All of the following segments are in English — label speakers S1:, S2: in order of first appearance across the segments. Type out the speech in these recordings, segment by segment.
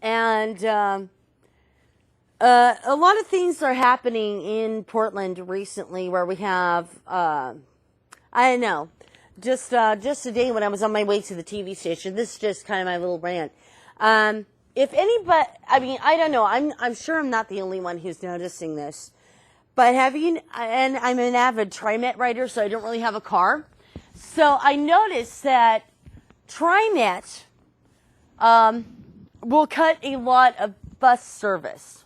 S1: And a lot of things are happening in Portland recently where we have, I don't know, just today when I was on my way to the TV station, this is just kind of my little rant. If anybody, I mean, I don't know, I'm sure I'm not the only one who's noticing this, but and I'm an avid TriMet rider, so I don't really have a car. So I noticed that TriMet will cut a lot of bus service.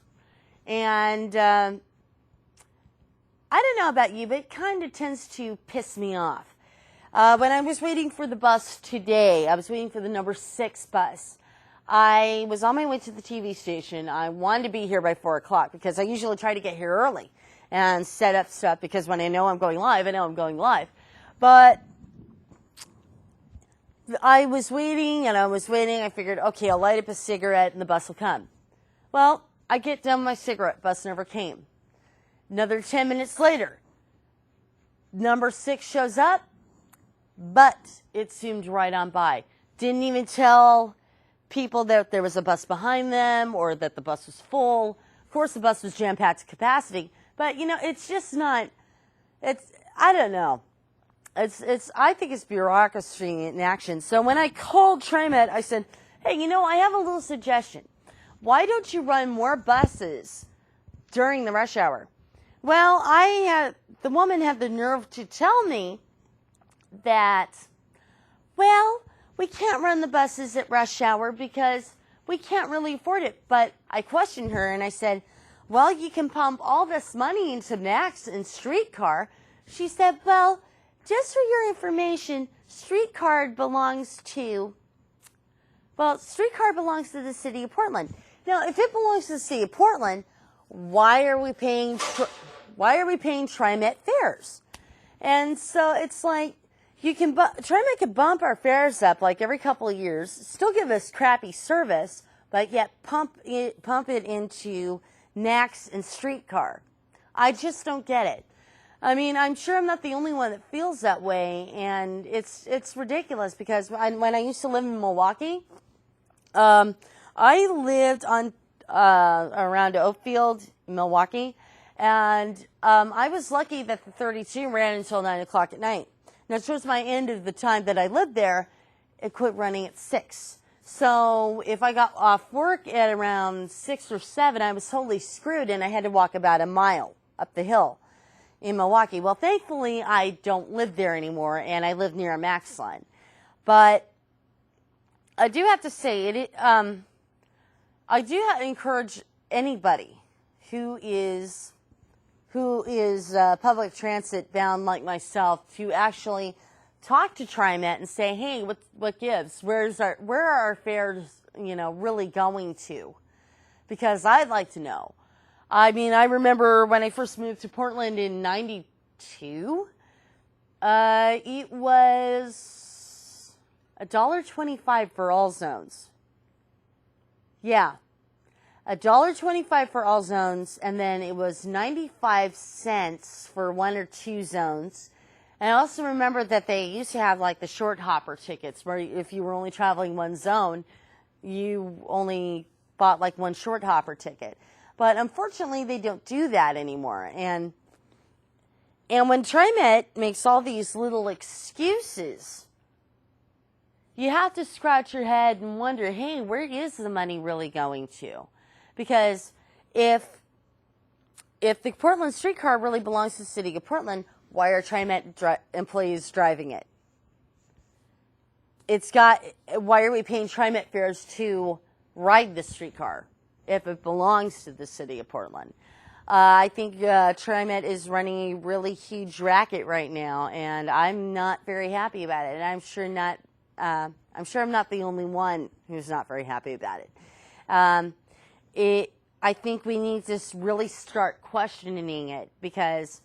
S1: And I don't know about you, but it kind of tends to piss me off. When I was waiting for the bus today, I was waiting for the number 6 bus. I was on my way to the TV station. I wanted to be here by 4 o'clock because I usually try to get here early and set up stuff because when I know I'm going live, I know I'm going live. But I was waiting and I was waiting. I figured, okay, I'll light up a cigarette and the bus will come. Well, I get done with my cigarette. Bus never came. Another 10 minutes later, number 6 shows up, but it zoomed right on by. Didn't even tell people that there was a bus behind them or that the bus was full. Of course, the bus was jam-packed to capacity, but you know, it's just not. I don't know. I think it's bureaucracy in action. So when I called TriMet, I said, hey, you know, I have a little suggestion. Why don't you run more buses during the rush hour? Well, the woman had the nerve to tell me that, well, we can't run the buses at rush hour because we can't really afford it. But I questioned her and I said, well, you can pump all this money into Max and Streetcar. She said, well, just for your information, Streetcar belongs to the city of Portland. Now, if it belongs to the city of Portland, why are we paying TriMet fares? And so it's like TriMet could bump our fares up like every couple of years, still give us crappy service, but yet pump it into Max and Streetcar. I just don't get it. I mean, I'm sure I'm not the only one that feels that way, and it's ridiculous because when I used to live in Milwaukee, I lived on around Oakfield, Milwaukee, and I was lucky that the 32 ran until 9 o'clock at night. Now, towards my end of the time that I lived there, it quit running at 6. So if I got off work at around 6 or 7, I was totally screwed, and I had to walk about a mile up the hill in Milwaukee. Well, thankfully, I don't live there anymore, and I live near a Max line. But I do have to say, I do encourage anybody who is public transit bound like myself to actually talk to TriMet and say, hey, what gives? Where are our fares, really going to? Because I'd like to know. I mean, I remember when I first moved to Portland in '92, it was $1.25 for all zones. Yeah, $1.25 for all zones, and then it was 95 cents for 1 or 2 zones. And I also remember that they used to have like the short hopper tickets, where if you were only traveling one zone, you only bought like one short hopper ticket. But unfortunately, they don't do that anymore. And when TriMet makes all these little excuses, you have to scratch your head and wonder, hey, where is the money really going to? Because if the Portland Streetcar really belongs to the city of Portland, why are TriMet employees driving it? Why are we paying TriMet fares to ride the streetcar if it belongs to the city of Portland? I think TriMet is running a really huge racket right now, and I'm not very happy about it. And I'm sure I'm not the only one who's not very happy about it. I think we need to really start questioning it, because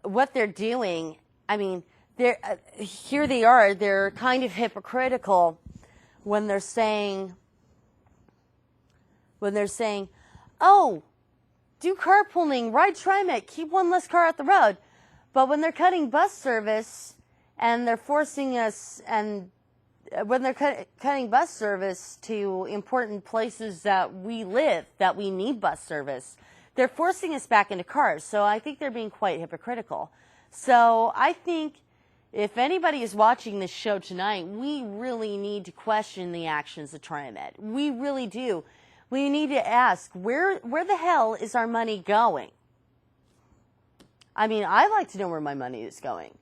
S1: what they're doing, I mean, here they are, they're kind of hypocritical when they're saying, oh, do carpooling, ride TriMet, keep one less car out the road. But when they're cutting bus service and they're forcing us and when they're cutting bus service to important places that we live, that we need bus service, they're forcing us back into cars. So I think they're being quite hypocritical. So I think if anybody is watching this show tonight, we really need to question the actions of TriMet. We really do. We need to ask, where the hell is our money going? I mean, I'd like to know where my money is going.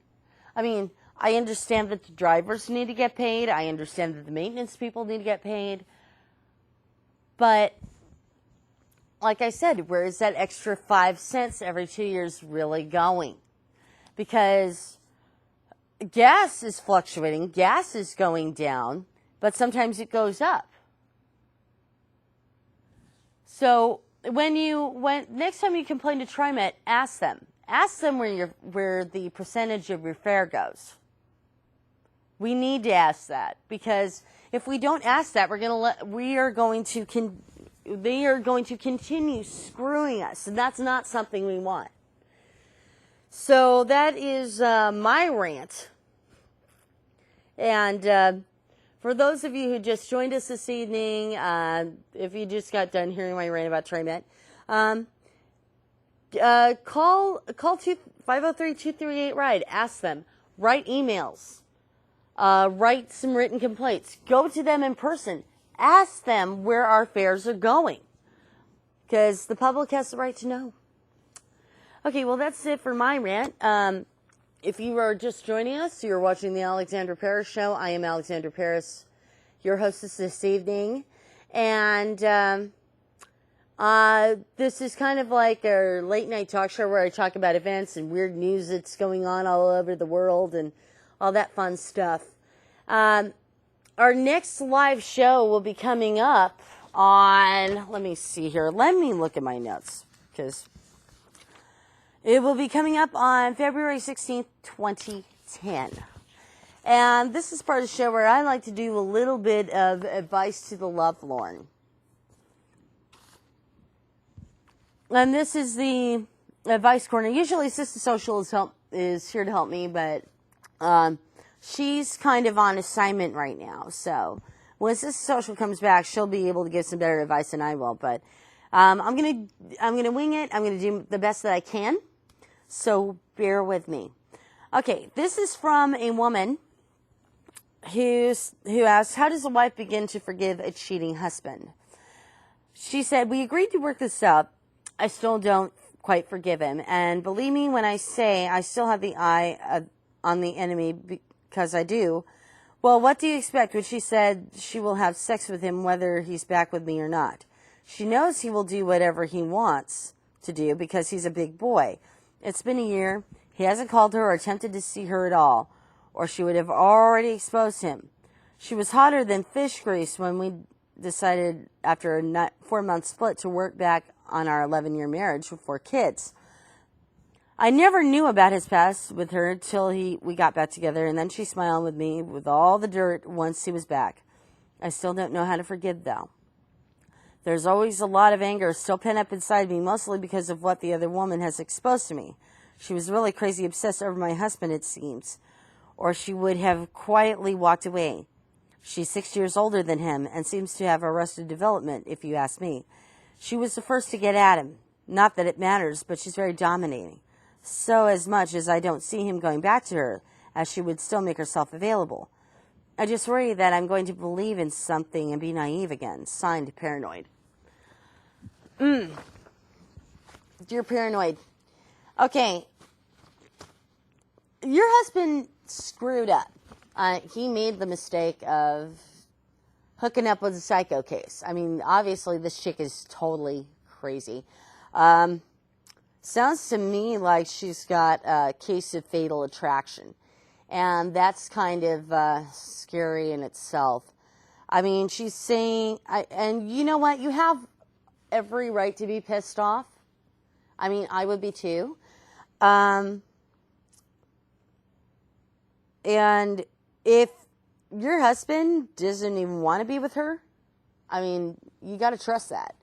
S1: I mean, I understand that the drivers need to get paid. I understand that the maintenance people need to get paid. But, like I said, where is that extra 5 cents every 2 years really going? Because gas is fluctuating. Gas is going down, but sometimes it goes up. So next time you complain to TriMet, ask them. Ask them where the percentage of your fare goes. We need to ask that, because if we don't ask that, they are going to continue screwing us, and that's not something we want. So that is my rant. And for those of you who just joined us this evening, if you just got done hearing my rant about TriMet, call 503-238-RIDE. Ask them. Write emails. Write some written complaints. Go to them in person. Ask them where our fares are going, because the public has the right to know. Okay, well, that's it for my rant. If you are just joining us, you're watching the Alexandra Paris Show. I am Alexandra Paris, your hostess this evening. And this is kind of like a late night talk show where I talk about events and weird news that's going on all over the world and all that fun stuff. Our next live show will be coming up on, let me see here. Let me look at my notes, because it will be coming up on February 16th, 2010. And this is part of the show where I like to do a little bit of advice to the lovelorn. And this is the advice corner. Usually Sister Social is here to help me, but she's kind of on assignment right now. So when Sister Social comes back, she'll be able to give some better advice than I will. But I'm gonna wing it. I'm gonna do the best that I can. So bear with me. Okay, this is from a woman who asked, how does a wife begin to forgive a cheating husband? She said, we agreed to work this up. I still don't quite forgive him. And believe me when I say I still have the eye on the enemy, because I do. Well, what do you expect when she said she will have sex with him whether he's back with me or not? She knows he will do whatever he wants to do because he's a big boy. It's been a year. He hasn't called her or attempted to see her at all, or she would have already exposed him. She was hotter than fish grease when we decided after a 4-month split to work back on our 11-year marriage with 4 kids. I never knew about his past with her till we got back together, and then she smiled with me with all the dirt once he was back. I still don't know how to forgive, though. There's always a lot of anger still pent up inside me, mostly because of what the other woman has exposed to me. She was really crazy obsessed over my husband, it seems, or she would have quietly walked away. She's 6 years older than him and seems to have arrested development, if you ask me. She was the first to get at him. Not that it matters, but she's very dominating. So as much as I don't see him going back to her, as she would still make herself available. I just worry that I'm going to believe in something and be naive again. Signed, Paranoid. Dear Paranoid. Okay. Your husband screwed up. He made the mistake of hooking up with a psycho case. I mean, obviously this chick is totally crazy. Sounds to me like she's got a case of fatal attraction. And that's kind of scary in itself. I mean, she's saying, and you know what? You have every right to be pissed off. I mean, I would be too. And if your husband doesn't even want to be with her, I mean, you got to trust that.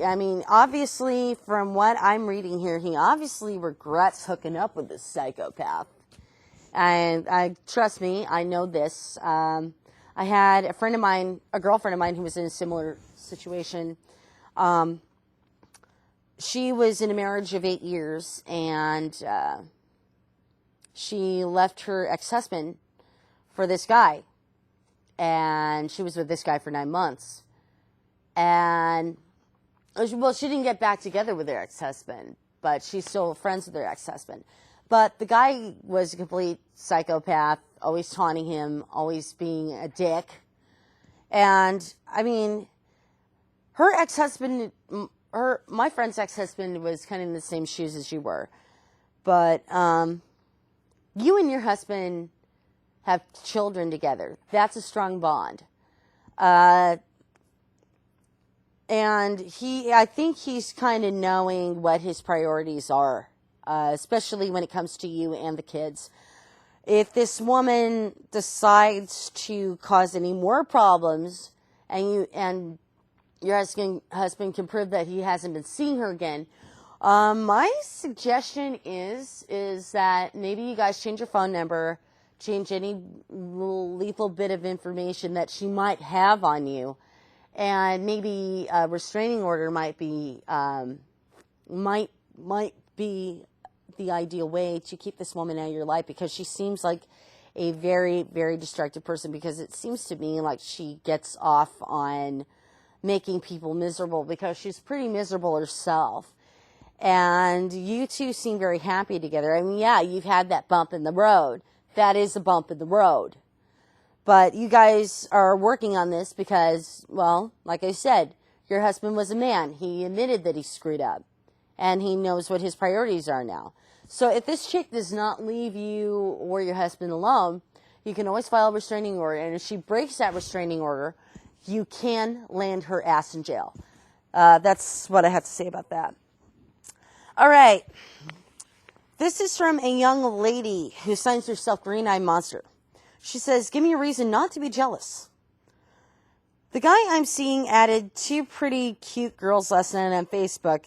S1: I mean, obviously, from what I'm reading here, he obviously regrets hooking up with this psychopath. And trust me, I know this. I I had a girlfriend of mine who was in a similar situation. She was in a marriage of 8 years, and she left her ex-husband for this guy. And she was with this guy for 9 months. And, well, she didn't get back together with her ex-husband, but she's still friends with her ex-husband. But the guy was a complete psychopath, always taunting him, always being a dick. And, I mean, her ex-husband, my friend's ex-husband was kind of in the same shoes as you were. But you and your husband have children together. That's a strong bond. And I think he's kind of knowing what his priorities are, especially when it comes to you and the kids. If this woman decides to cause any more problems, and your husband can prove that he hasn't been seeing her again, my suggestion is that maybe you guys change your phone number, change any little lethal bit of information that she might have on you, and maybe a restraining order might be the ideal way to keep this woman out of your life, because she seems like a very, very destructive person, because it seems to me like she gets off on making people miserable, because she's pretty miserable herself. And you two seem very happy together. I mean, yeah, you've had that bump in the road. That is a bump in the road. But you guys are working on this because, well, like I said, your husband was a man. He admitted that he screwed up. And he knows what his priorities are now. So if this chick does not leave you or your husband alone, you can always file a restraining order. And if she breaks that restraining order, you can land her ass in jail. That's what I have to say about that. All right. This is from a young lady who signs herself Green-Eyed Monster. She says, give me a reason not to be jealous. The guy I'm seeing added 2 pretty cute girls last night on Facebook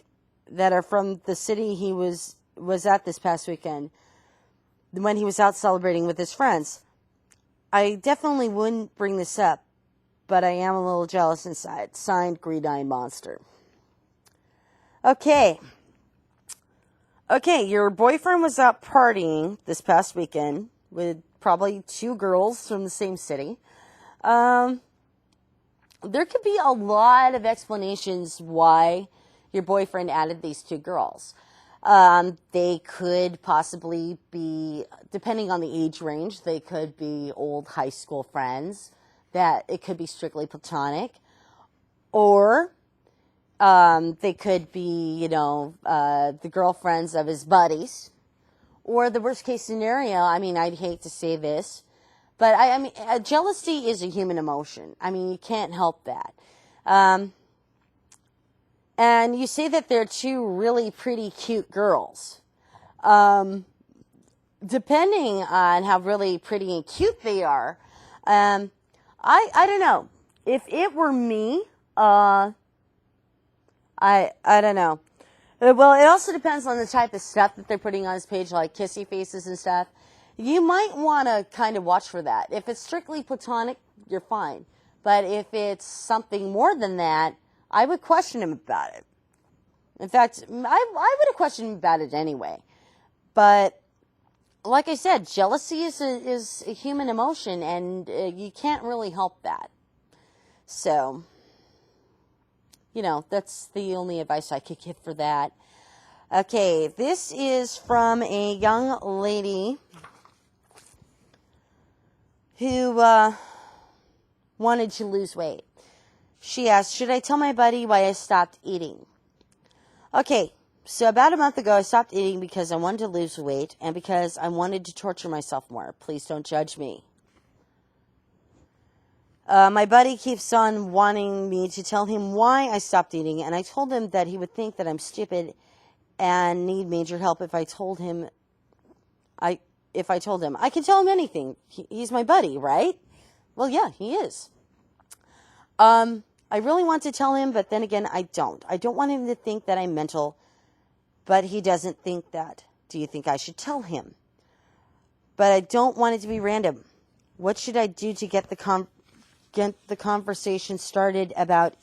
S1: that are from the city he was at this past weekend when he was out celebrating with his friends. I definitely wouldn't bring this up, but I am a little jealous inside. Signed, Green-Eyed Monster. Okay, your boyfriend was out partying this past weekend with probably 2 girls from the same city. There could be a lot of explanations why your boyfriend added these 2 girls. They could possibly be, depending on the age range, they could be old high school friends, that it could be strictly platonic, or they could be, the girlfriends of his buddies, or the worst case scenario, I mean, I'd hate to say this, but I mean, jealousy is a human emotion. I mean, you can't help that. And you say that they're 2 really pretty cute girls. Depending on how really pretty and cute they are, I don't know. If it were me, I don't know. Well, it also depends on the type of stuff that they're putting on his page, like kissy faces and stuff. You might want to kind of watch for that. If it's strictly platonic, you're fine. But if it's something more than that, I would question him about it. In fact, I would have questioned him about it anyway. But like I said, jealousy is a human emotion, and you can't really help that. So, that's the only advice I could give for that. Okay, this is from a young lady who wanted to lose weight. She asked, should I tell my buddy why I stopped eating? Okay, so about a month ago, I stopped eating because I wanted to lose weight and because I wanted to torture myself more. Please don't judge me. My buddy keeps on wanting me to tell him why I stopped eating, and I told him that he would think that I'm stupid and need major help if I told him. I can tell him anything. He's my buddy, right? Well, yeah, he is. I really want to tell him, but then again, I don't. I don't want him to think that I'm mental, but he doesn't think that. Do you think I should tell him? But I don't want it to be random. What should I do to get the get the conversation started about